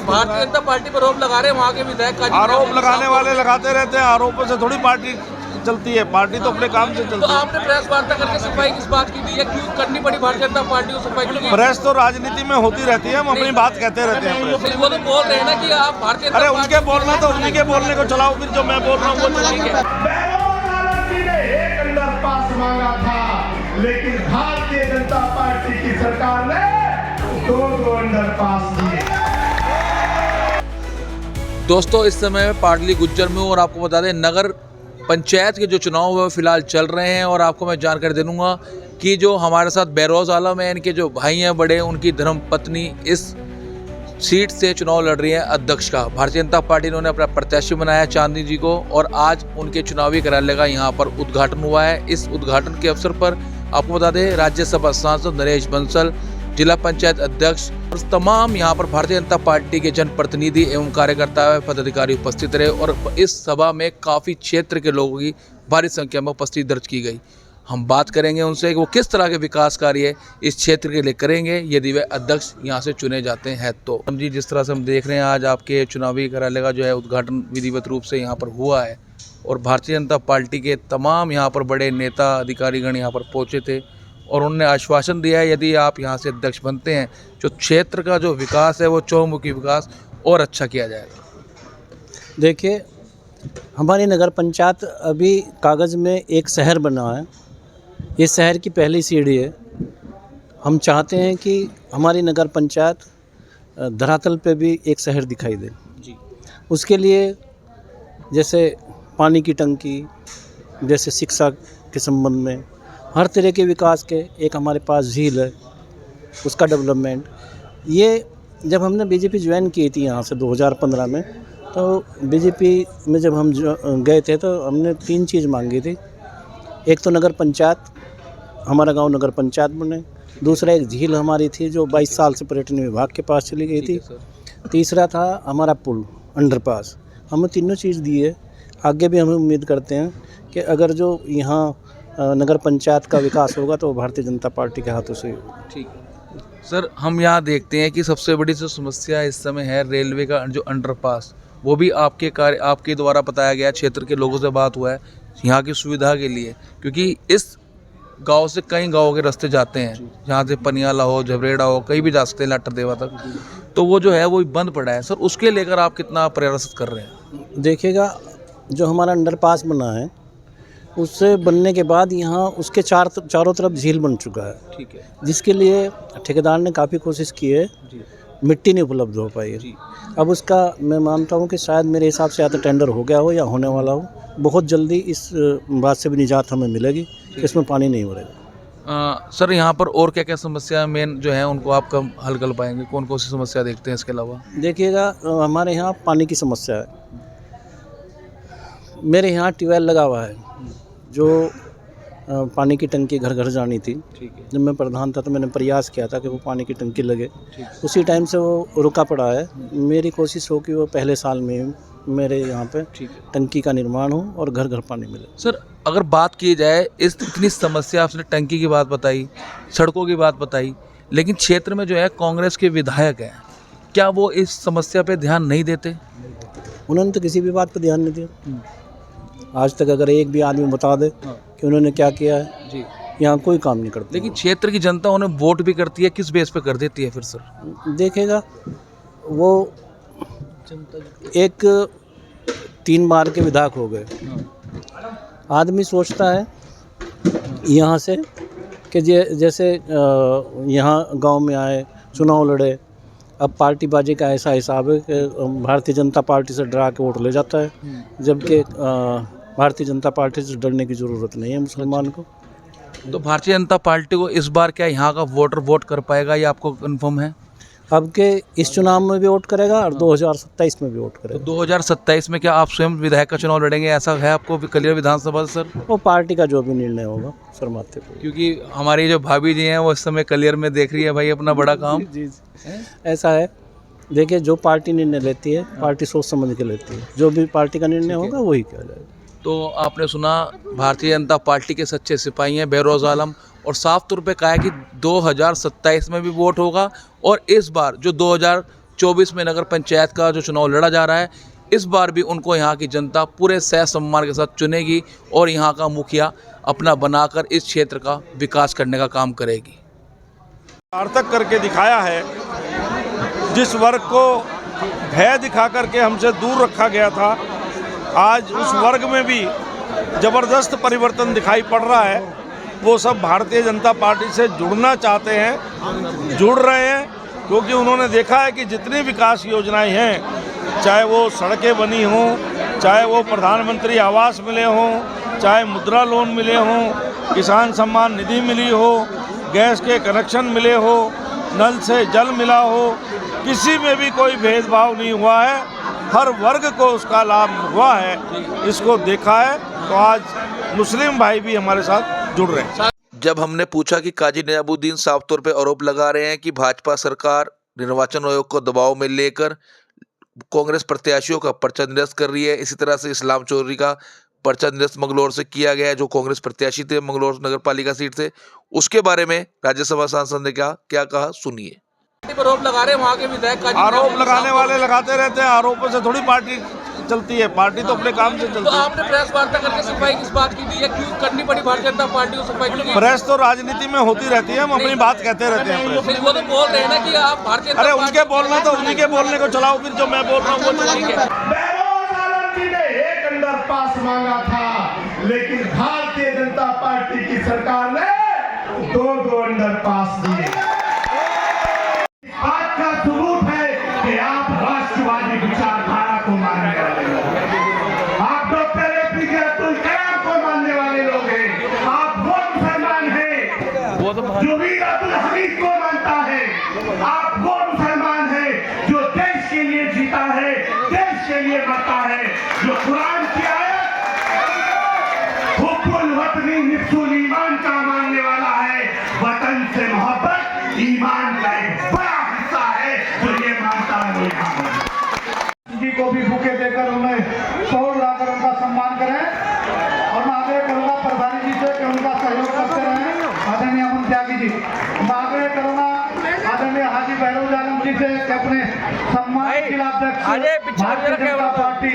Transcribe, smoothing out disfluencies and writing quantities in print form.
Bharatiya Janata party पर आरोप लगा रहे हैं वहाँ के विधायक का। आरोप लगाने वाले लगाते रहते हैं, आरोपों से थोड़ी पार्टी चलती है, पार्टी तो अपने काम से तो चलती है। आपने प्रेस वार्ता करके सफाई किस बात की दी है, क्यों करनी पड़ी भारतीय जनता पार्टी को सफाई की? प्रेस तो राजनीति में होती रहती है, हम अपनी बात कहते रहते हैं प्रेस। वो तो बोल रहे हैं ना कि आप भारतीय अरे उनके बोलना तो उन्हीं के बोलने को चलाओ, फिर जो मैं बोल रहा हूँ वो चलाओ। एक अंडरपास मांगा था, लेकिन भारतीय जनता पार्टी की सरकार ने दो अंडरपास दिए। दोस्तों, इस समय मैं पाटली गुज्जर में हूँ और आपको बता दें नगर पंचायत के जो चुनाव है फिलहाल चल रहे हैं। और आपको मैं जानकारी दे दूँगा कि जो हमारे साथ बेरोज आलम है, इनके जो भाई हैं बड़े, उनकी धर्मपत्नी इस सीट से चुनाव लड़ रही है अध्यक्ष का। भारतीय जनता पार्टी ने अपना प्रत्याशी बनाया चांदनी जी को और आज उनके चुनावी कार्यालय का यहाँ पर उद्घाटन हुआ है। इस उद्घाटन के अवसर पर आपको बता दें राज्यसभा सांसद नरेश बंसल, जिला पंचायत अध्यक्ष और तमाम यहाँ पर भारतीय जनता पार्टी के जनप्रतिनिधि एवं कार्यकर्ता पदाधिकारी उपस्थित रहे। और इस सभा में काफ़ी क्षेत्र के लोगों की भारी संख्या में उपस्थिति दर्ज की गई। हम बात करेंगे उनसे कि वो किस तरह के विकास कार्य इस क्षेत्र के लिए करेंगे यदि वे अध्यक्ष यहाँ से चुने जाते हैं। तो हम जी, जिस तरह से हम देख रहे हैं आज आपके चुनावी कार्यालय का जो है उद्घाटन विधिवत रूप से यहाँ पर हुआ है और भारतीय जनता पार्टी के तमाम यहाँ पर बड़े नेता अधिकारीगण यहाँ पर पहुँचे थे और उन्होंने आश्वासन दिया है यदि आप यहाँ से अध्यक्ष बनते हैं जो क्षेत्र का जो विकास है वो चौमुखी विकास और अच्छा किया जाएगा। देखिए, हमारी नगर पंचायत अभी कागज़ में एक शहर बना है। ये शहर की पहली सीढ़ी है। हम चाहते हैं कि हमारी नगर पंचायत धरातल पे भी एक शहर दिखाई दे जी। उसके लिए जैसे पानी की टंकी, जैसे शिक्षा के संबंध में हर तरह के विकास के, एक हमारे पास झील है उसका डेवलपमेंट। ये जब हमने बीजेपी ज्वाइन की थी यहाँ से 2015 में, तो बीजेपी में जब हम गए थे तो हमने 3 चीज़ मांगी थी। एक तो नगर पंचायत, हमारा गांव नगर पंचायत बने। दूसरा एक झील हमारी थी जो 22 साल से पर्यटन विभाग के पास चली गई थी। तीसरा था हमारा पुल, अंडरपास। हमें तीनों चीज़ दी है। आगे भी हम उम्मीद करते हैं कि अगर जो यहाँ नगर पंचायत का विकास होगा तो भारतीय जनता पार्टी के हाथों से होगा। ठीक है सर, हम यहाँ देखते हैं कि सबसे बड़ी जो समस्या इस समय है रेलवे का जो अंडरपास, वो भी आपके द्वारा बताया गया, क्षेत्र के लोगों से बात हुआ है यहाँ की सुविधा के लिए, क्योंकि इस गांव से कई गांवों के रास्ते जाते हैं, जहाँ से पनियाला हो, झबरेड़ा हो, कहीं भी जा सकते हैं लाटर देवा तक, तो वो जो है वो बंद पड़ा है। सर, उसके लेकर आप कितना प्रयास कर रहे हैं? देखिएगा, जो हमारा अंडरपास बना है उससे बनने के बाद यहाँ उसके चारों तरफ झील बन चुका है। ठीक है। जिसके लिए ठेकेदार ने काफ़ी कोशिश की है, मिट्टी नहीं उपलब्ध हो पाई है। अब उसका मैं मानता हूँ कि शायद मेरे हिसाब से या तो टेंडर हो गया हो या होने वाला हो। बहुत जल्दी इस बात से भी निजात हमें मिलेगी कि इसमें पानी नहीं हो रहेगा। सर, यहाँ पर और क्या क्या समस्या मेन जो है उनको आप कब हल कर पाएंगे? कौन कौन सी समस्या देखते हैं इसके अलावा? देखिएगा, हमारे यहाँ पानी की समस्या है। मेरे यहाँ ट्यूबवेल लगा हुआ है जो पानी की टंकी घर घर जानी थी। ठीक है। जब मैं प्रधान था तो मैंने प्रयास किया था कि वो पानी की टंकी लगे। उसी टाइम से वो रुका पड़ा है। मेरी कोशिश हो कि वो पहले साल में मेरे यहाँ पे टंकी का निर्माण हो और घर घर पानी मिले। सर, अगर बात की जाए इतनी समस्या, आपने टंकी की बात बताई, सड़कों की बात बताई, लेकिन क्षेत्र में जो है कांग्रेस के विधायक हैं, क्या वो इस समस्या पे ध्यान नहीं देते? उन्होंने तो किसी भी बात पर ध्यान नहीं दिया आज तक। अगर एक भी आदमी बता दे कि उन्होंने क्या किया है जी, यहाँ कोई काम नहीं करते। लेकिन क्षेत्र की जनता उन्हें वोट भी करती है, किस बेस पे कर देती है फिर? सर, देखेगा, वो एक 3 बार के विधायक हो गए। आदमी सोचता है यहाँ से कि जैसे यहाँ गांव में आए, चुनाव लड़े। अब पार्टी बाजी का ऐसा हिसाब है कि भारतीय जनता पार्टी से डरा के वोट ले जाता है, जबकि भारतीय जनता पार्टी से डरने की ज़रूरत नहीं है मुसलमान को। तो भारतीय जनता पार्टी को इस बार क्या यहाँ का वोटर वोट कर पाएगा, ये आपको कन्फर्म है? अब के इस चुनाव में भी वोट करेगा और 2027 में भी वोट करेगा। तो 2027 में क्या आप स्वयं विधायक का चुनाव लड़ेंगे, ऐसा है आपको कलियर विधानसभा से? सर, वो पार्टी का जो भी निर्णय होगा सर माथे पर। क्योंकि हमारी जो भाभी जी हैं वो इस समय कलियर में देख रही है भाई अपना बड़ा काम। जी, ऐसा है। देखिए, जो पार्टी निर्णय लेती है, पार्टी सोच समझ के लेती है। जो भी पार्टी का निर्णय होगा वही किया जाएगा। तो आपने सुना, भारतीय जनता पार्टी के सच्चे सिपाही हैं बेरोज आलम, और साफ तौर पे कहा है कि 2027 में भी वोट होगा और इस बार जो 2024 में नगर पंचायत का जो चुनाव लड़ा जा रहा है, इस बार भी उनको यहाँ की जनता पूरे सह सम्मान के साथ चुनेगी और यहाँ का मुखिया अपना बनाकर इस क्षेत्र का विकास करने का काम करेगी। सार्थक करके दिखाया है। जिस वर्ग को भय दिखा करके हमसे दूर रखा गया था, आज उस वर्ग में भी ज़बरदस्त परिवर्तन दिखाई पड़ रहा है। वो सब भारतीय जनता पार्टी से जुड़ना चाहते हैं, जुड़ रहे हैं, क्योंकि उन्होंने देखा है कि जितनी विकास योजनाएं हैं, चाहे वो सड़कें बनी हों, चाहे वो प्रधानमंत्री आवास मिले हों, चाहे मुद्रा लोन मिले हों, किसान सम्मान निधि मिली हो, गैस के कनेक्शन मिले हो, नल से जल मिला हो, किसी में भी कोई भेदभाव नहीं हुआ है। हर वर्ग को उसका लाभ हुआ है। इसको देखा है तो आज मुस्लिम भाई भी हमारे साथ जुड़ रहे हैं। जब हमने पूछा कि काजी निजामुद्दीन साफ तौर पे आरोप लगा रहे हैं कि भाजपा सरकार निर्वाचन आयोग को दबाव में लेकर कांग्रेस प्रत्याशियों का पर्चा निरस्त कर रही है, इसी तरह से इस्लाम चोरी का पर्चा निरस्त मंगलौर से किया गया है, जो कांग्रेस प्रत्याशी थे मंगलौर नगर पालिका सीट से, उसके बारे में राज्यसभा सांसद ने क्या कहा, सुनिए। आरोप लगा रहे हैं वहाँ के विधायक, आरोप लगाने वाले लगाते रहते हैं। आरोपों से थोड़ी पार्टी चलती है, पार्टी तो अपने काम से चलती है। आपने प्रेस वार्ता करके सफाई किस बात की दी है, क्यों करनी पड़ी भारतीय जनता पार्टी को सफाई की? प्रेस तो राजनीति में होती रहती है, हम अपनी बात कहते रहते हैं। प्रेस वो तो बोल रहे हैं ना कि आप भारतीय, अरे उनके बोलना तो उन्हीं के बोलने को चलाओ, फिर जो मैं बोल रहा हूँ वो चलाएंगे। बहरोज आलम जी ने एक अंडरपास मांगा था, लेकिन भारतीय जनता पार्टी की सरकार ने दो अंडरपास दिए। आज का सबूत है कि आप राष्ट्रवादी विचारधारा को मानने वाले लोग हैं, आप डॉक्टर APJ अब्दुल कलाम को मानने वाले लोग हैं, आप वो मुसलमान हैं जो वीर अब्दुल हमीद को मानता है, आप वो मुसलमान हैं जो देश के लिए जीता है, देश के लिए मरता है, जो कुरान की आयत हुब्बुल वतनी निस्फुल ईमान का मानने वाला है। वतन से मोहब्बत ईमान का एक बड़ा हिस्सा है, जो ये मानता है वो जी को भी बुके देकर उन्हें शोर उड़ाकर उनका सम्मान करें। और मैं आग्रह करूंगा प्रधानी जी से कि उनका सहयोग करते रहें। आदरणीय अमन त्यागी जी, मैं आग्रह करूंगा आदरणीय हाजी बहरोज आलम जी से कि अपने सम्मान के अध्यक्ष भारतीय जनता पार्टी